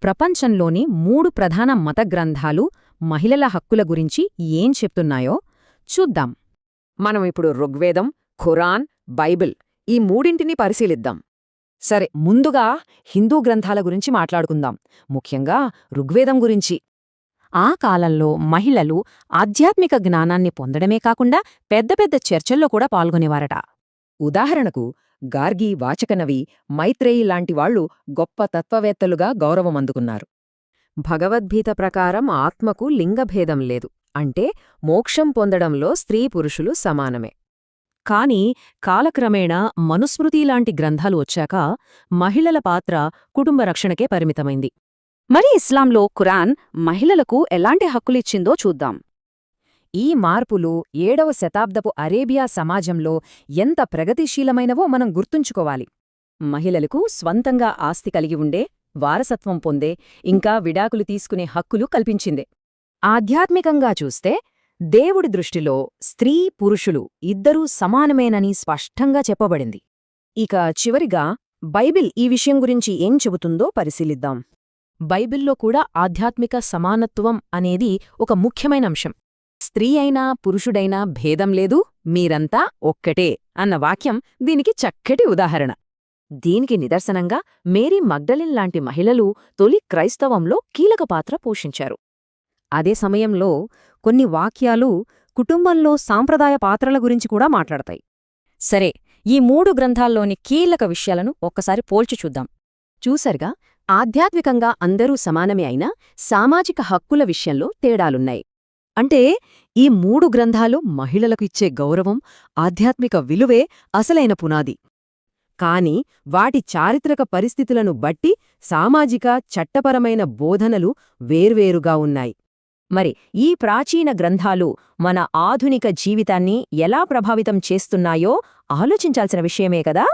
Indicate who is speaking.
Speaker 1: ప్రపంచంలోని 3 ప్రధాన మత గ్రంథాలు మహిళల హక్కుల గురించి ఏం చెప్తున్నాయో చూద్దాం.
Speaker 2: మనం ఇప్పుడు ఋగ్వేదం, ఖురాన్, బైబిల్ ఈ మూడింటిని పరిశీలిద్దాం.
Speaker 1: సరే, ముందుగా హిందూ గ్రంథాల గురించి మాట్లాడుకుందాం, ముఖ్యంగా ఋగ్వేదం గురించి. ఆ కాలంలో మహిళలు ఆధ్యాత్మిక జ్ఞానాన్ని పొందడమే కాకుండా పెద్ద పెద్ద చర్చల్లో కూడా పాల్గొనేవారట.
Speaker 2: ఉదాహరణకు గార్గి, వాచకనవి, మైత్రేయి లాంటివాళ్లు గొప్ప తత్వవేత్తలుగా గౌరవమందుకున్నారు.
Speaker 1: భగవద్గీత ప్రకారం ఆత్మకు లింగభేదం లేదు, అంటే మోక్షం పొందడంలో స్త్రీ పురుషులు సమానమే. కాని కాలక్రమేణా మనుస్మృతిలాంటి గ్రంథాలు వచ్చాక మహిళల పాత్ర కుటుంబ రక్షణకే పరిమితమైంది. మరి ఇస్లాంలో ఖురాన్ మహిళలకు ఎలాంటి హక్కులిచ్చిందో చూద్దాం. ఈ మార్పులు 7వ శతాబ్దపు అరేబియా సమాజంలో ఎంత ప్రగతిశీలమైనవో మనం గుర్తుంచుకోవాలి. మహిళలకు స్వంతంగా ఆస్తి కలిగి ఉండే, వారసత్వం పొందే, ఇంకా విడాకులు తీసుకునే హక్కులు కల్పించిందే. ఆధ్యాత్మికంగా చూస్తే దేవుడి దృష్టిలో స్త్రీ పురుషులు ఇద్దరూ సమానమేనని స్పష్టంగా చెప్పబడింది. ఇక చివరిగా బైబిల్ ఈ విషయం గురించి ఏం చెబుతుందో పరిశీలిద్దాం. బైబిల్లో కూడా ఆధ్యాత్మిక సమానత్వం అనేది ఒక ముఖ్యమైన అంశం. స్త్రీ అయినా పురుషుడైనా భేదం లేదు, మీరంతా ఒక్కటే అన్న వాక్యం దీనికి చక్కటి ఉదాహరణ. దీనికి నిదర్శనంగా మేరీ మగ్డలిన్ లాంటి మహిళలు తొలి క్రైస్తవంలో కీలక పాత్ర పోషించారు. అదే సమయంలో కొన్ని వాక్యాలు కుటుంబంలో సాంప్రదాయ పాత్రల గురించి కూడా మాట్లాడతాయి. సరే, ఈ 3 గ్రంథాల్లోని కీలక విషయాలను ఒక్కసారి పోల్చి చూద్దాం. చూసరిగా ఆధ్యాత్మికంగా అందరూ సమానమే అయినా సామాజిక హక్కుల విషయంలో తేడాలున్నాయి. అంటే ఈ 3 గ్రంథాలు మహిళలకు ఇచ్చే గౌరవం, ఆధ్యాత్మిక విలువే అసలైన పునాది. కాని వాటి చారిత్రక పరిస్థితులను బట్టి సామాజిక, చట్టపరమైన బోధనలు వేర్వేరుగా ఉన్నాయి. మరి ఈ ప్రాచీన గ్రంథాలు మన ఆధునిక జీవితాన్ని ఎలా ప్రభావితం చేస్తున్నాయో ఆలోచించాల్సిన విషయమే కదా.